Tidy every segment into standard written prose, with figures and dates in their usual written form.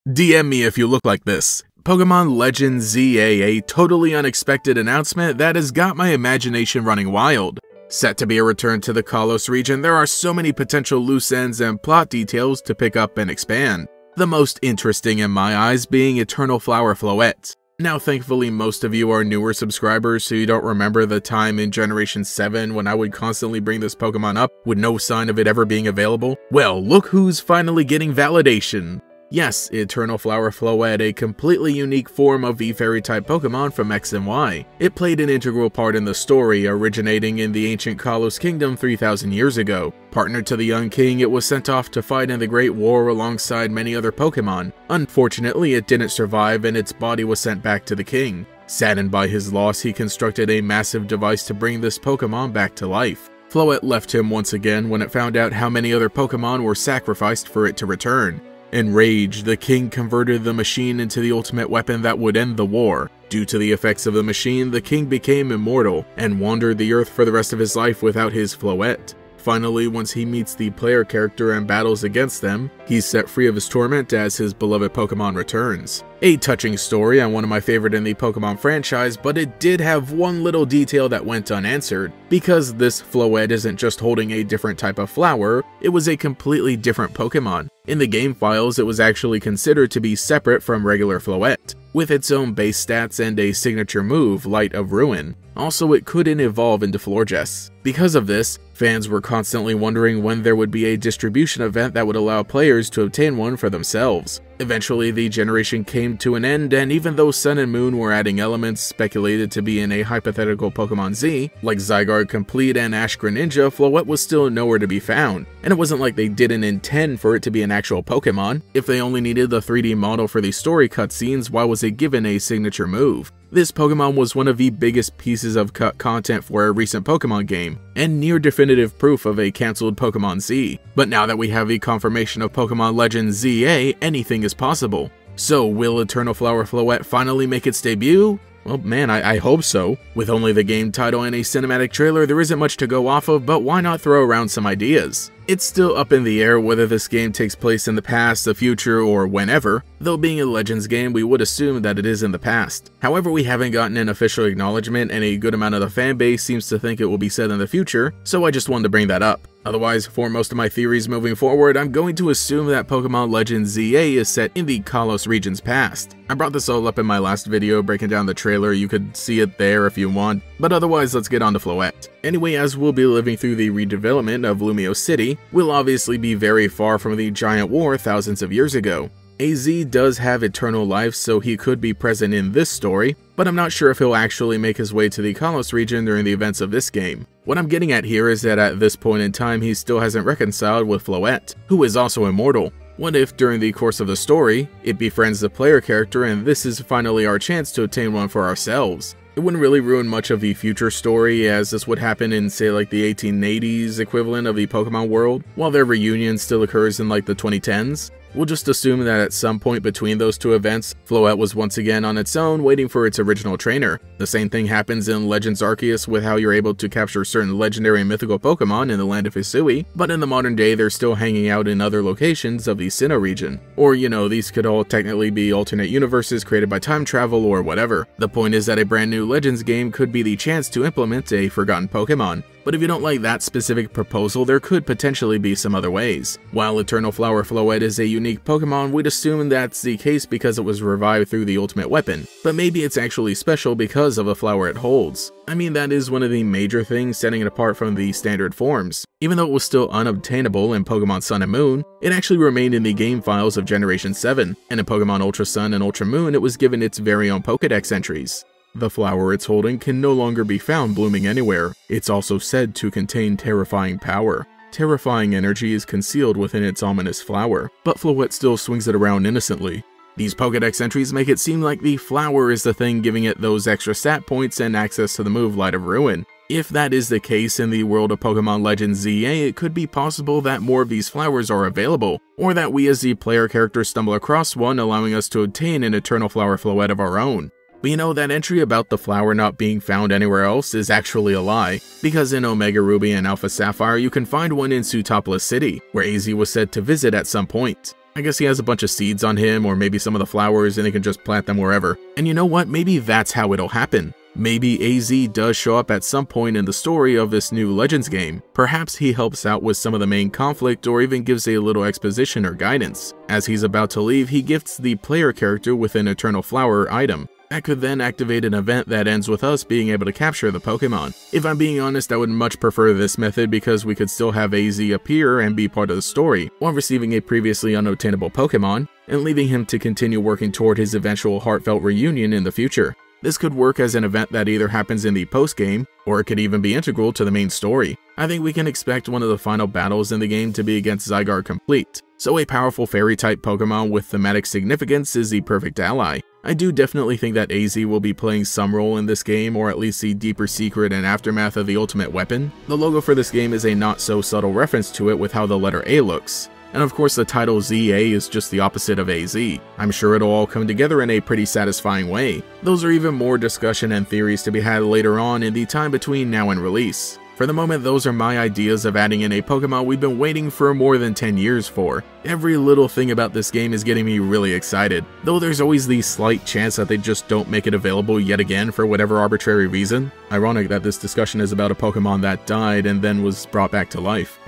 DM me if you look like this. Pokemon Legends ZA, a totally unexpected announcement that has got my imagination running wild. Set to be a return to the Kalos region, there are so many potential loose ends and plot details to pick up and expand. The most interesting in my eyes being Eternal Flower Floette. Now thankfully most of you are newer subscribers, so you don't remember the time in Generation 7 when I would constantly bring this Pokemon up with no sign of it ever being available. Well, look who's finally getting validation. Yes, Eternal Flower Floette, a completely unique form of V-Fairy type Pokemon from X and Y. It played an integral part in the story, originating in the ancient Kalos Kingdom 3,000 years ago. Partnered to the young king, it was sent off to fight in the Great War alongside many other Pokemon. Unfortunately, it didn't survive and its body was sent back to the king. Saddened by his loss, he constructed a massive device to bring this Pokemon back to life. Floette left him once again when it found out how many other Pokemon were sacrificed for it to return. Enraged, the king converted the machine into the ultimate weapon that would end the war. Due to the effects of the machine, the king became immortal and wandered the earth for the rest of his life without his Floette. Finally, once he meets the player character and battles against them, he's set free of his torment as his beloved Pokemon returns. A touching story and one of my favorite in the Pokemon franchise, but it did have one little detail that went unanswered. Because this Floette isn't just holding a different type of flower, it was a completely different Pokemon. In the game files, it was actually considered to be separate from regular Floette, with its own base stats and a signature move, Light of Ruin. Also, it couldn't evolve into Florges. Because of this, fans were constantly wondering when there would be a distribution event that would allow players to obtain one for themselves. Eventually, the generation came to an end, and even though Sun and Moon were adding elements speculated to be in a hypothetical Pokemon Z, like Zygarde Complete and Ash Greninja, Floette was still nowhere to be found. And it wasn't like they didn't intend for it to be an actual Pokemon. If they only needed the 3D model for the story cutscenes, why was it given a signature move? This Pokemon was one of the biggest pieces of cut content for a recent Pokemon game, and near definitive proof of a cancelled Pokemon Z. But now that we have the confirmation of Pokemon Legends ZA, anything is possible. So will Eternal Flower Floette finally make its debut? Well man, I hope so. With only the game title and a cinematic trailer, there isn't much to go off of, but why not throw around some ideas? It's still up in the air whether this game takes place in the past, the future, or whenever, though being a Legends game we would assume that it is in the past. However, we haven't gotten an official acknowledgement and a good amount of the fanbase seems to think it will be set in the future, so I just wanted to bring that up. Otherwise, for most of my theories moving forward, I'm going to assume that Pokemon Legends ZA is set in the Kalos region's past. I brought this all up in my last video breaking down the trailer, you could see it there if you want, but otherwise let's get on to Floette. Anyway, as we'll be living through the redevelopment of Lumio City, we'll obviously be very far from the giant war thousands of years ago. AZ does have eternal life, so he could be present in this story, but I'm not sure if he'll actually make his way to the Kalos region during the events of this game. What I'm getting at here is that at this point in time he still hasn't reconciled with Floette, who is also immortal. What if, during the course of the story, it befriends the player character and this is finally our chance to obtain one for ourselves? It wouldn't really ruin much of the future story, as this would happen in, say, like the 1880s equivalent of the Pokemon world, while their reunion still occurs in like the 2010s. We'll just assume that at some point between those two events, Floette was once again on its own waiting for its original trainer. The same thing happens in Legends Arceus with how you're able to capture certain legendary and mythical Pokemon in the land of Hisui, but in the modern day they're still hanging out in other locations of the Sinnoh region. Or, you know, these could all technically be alternate universes created by time travel or whatever. The point is that a brand new Legends game could be the chance to implement a forgotten Pokemon. But if you don't like that specific proposal, there could potentially be some other ways. While Eternal Flower Floette is a unique Pokemon, we'd assume that's the case because it was revived through the ultimate weapon, but maybe it's actually special because of the flower it holds. I mean, that is one of the major things setting it apart from the standard forms. Even though it was still unobtainable in Pokemon Sun and Moon, it actually remained in the game files of Generation 7, and in Pokemon Ultra Sun and Ultra Moon it was given its very own Pokédex entries. The flower it's holding can no longer be found blooming anywhere. It's also said to contain terrifying power. Terrifying energy is concealed within its ominous flower, but Floette still swings it around innocently. These Pokédex entries make it seem like the flower is the thing giving it those extra stat points and access to the move Light of Ruin. If that is the case in the world of Pokemon Legends ZA, it could be possible that more of these flowers are available, or that we as the player character stumble across one, allowing us to obtain an Eternal Flower Floette of our own. But you know, that entry about the flower not being found anywhere else is actually a lie, because in Omega Ruby and Alpha Sapphire you can find one in Sootopolis City, where AZ was said to visit at some point. I guess he has a bunch of seeds on him, or maybe some of the flowers, and he can just plant them wherever. And you know what? Maybe that's how it'll happen. Maybe AZ does show up at some point in the story of this new Legends game. Perhaps he helps out with some of the main conflict or even gives a little exposition or guidance. As he's about to leave, he gifts the player character with an Eternal Flower item. That could then activate an event that ends with us being able to capture the Pokemon. If I'm being honest, I would much prefer this method because we could still have AZ appear and be part of the story, while receiving a previously unobtainable Pokemon, and leaving him to continue working toward his eventual heartfelt reunion in the future. This could work as an event that either happens in the post-game, or it could even be integral to the main story. I think we can expect one of the final battles in the game to be against Zygarde Complete, so a powerful fairy-type Pokemon with thematic significance is the perfect ally. I do definitely think that AZ will be playing some role in this game, or at least the deeper secret and aftermath of the ultimate weapon. The logo for this game is a not-so-subtle reference to it with how the letter A looks. And of course the title ZA is just the opposite of AZ. I'm sure it'll all come together in a pretty satisfying way. Those are even more discussion and theories to be had later on in the time between now and release. For the moment, those are my ideas of adding in a Pokemon we've been waiting for more than 10 years for. Every little thing about this game is getting me really excited, though there's always the slight chance that they just don't make it available yet again for whatever arbitrary reason. Ironic that this discussion is about a Pokemon that died and then was brought back to life.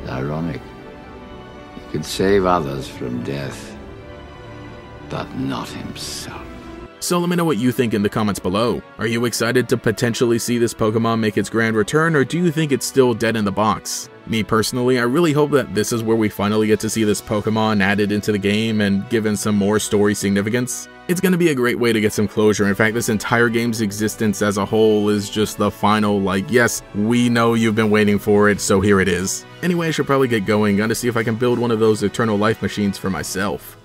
Ironic. He could save others from death, but not himself. So let me know what you think in the comments below. Are you excited to potentially see this Pokemon make its grand return, or do you think it's still dead in the box? Me personally, I really hope that this is where we finally get to see this Pokemon added into the game and given some more story significance. It's going to be a great way to get some closure. In fact, this entire game's existence as a whole is just the final, like, yes, we know you've been waiting for it, so here it is. Anyway, I should probably get going. Gotta see if I can build one of those Eternal Life machines for myself.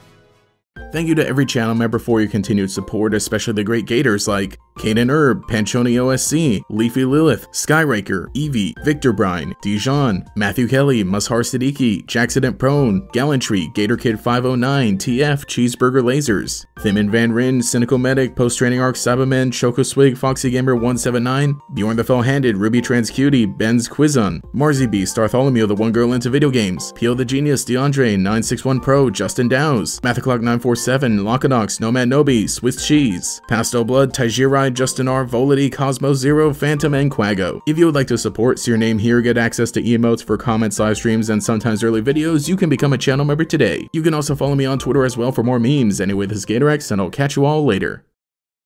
Thank you to every channel member for your continued support, especially the great gators like Kaden Herb, Panchoni OSC, Leafy Lilith, Skyraker, Eevee, Victor Brine, Dijon, Matthew Kelly, Mushar Siddiqui, Jacksident Prone, Gallantry, GatorKid 509, TF, Cheeseburger Lasers, Thimin Van Ryn, Cynical Medic, Post Training Arc, Cyberman, Choco Swig, Foxy Gamer 179, Bjorn the Fell-Handed, Ruby Trans Cutie, Ben's Quizon, Marzi Beast, Bartholomew, the one girl into video games, Peel the Genius, DeAndre, 961 Pro, Justin Dowes, Mathaclock 947, Lockadox, Nomad Nobi, Swiss Cheese, Pastel Blood, Taijirai, Justin R, Volity, Cosmo Zero, Phantom, and Quago. If you would like to support, see your name here, get access to emotes for comments, live streams, and sometimes early videos, you can become a channel member today. You can also follow me on Twitter as well for more memes. Anyway, this is GatorX, and I'll catch you all later.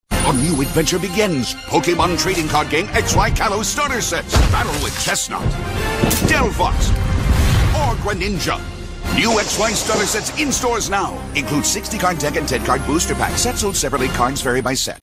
A new adventure begins. Pokemon trading card game XY Kalos starter sets. Battle with Chestnut, Delphox, or Greninja. New XY starter sets in stores now. Includes 60 card deck and 10 card booster pack. Sets sold separately. Cards vary by set.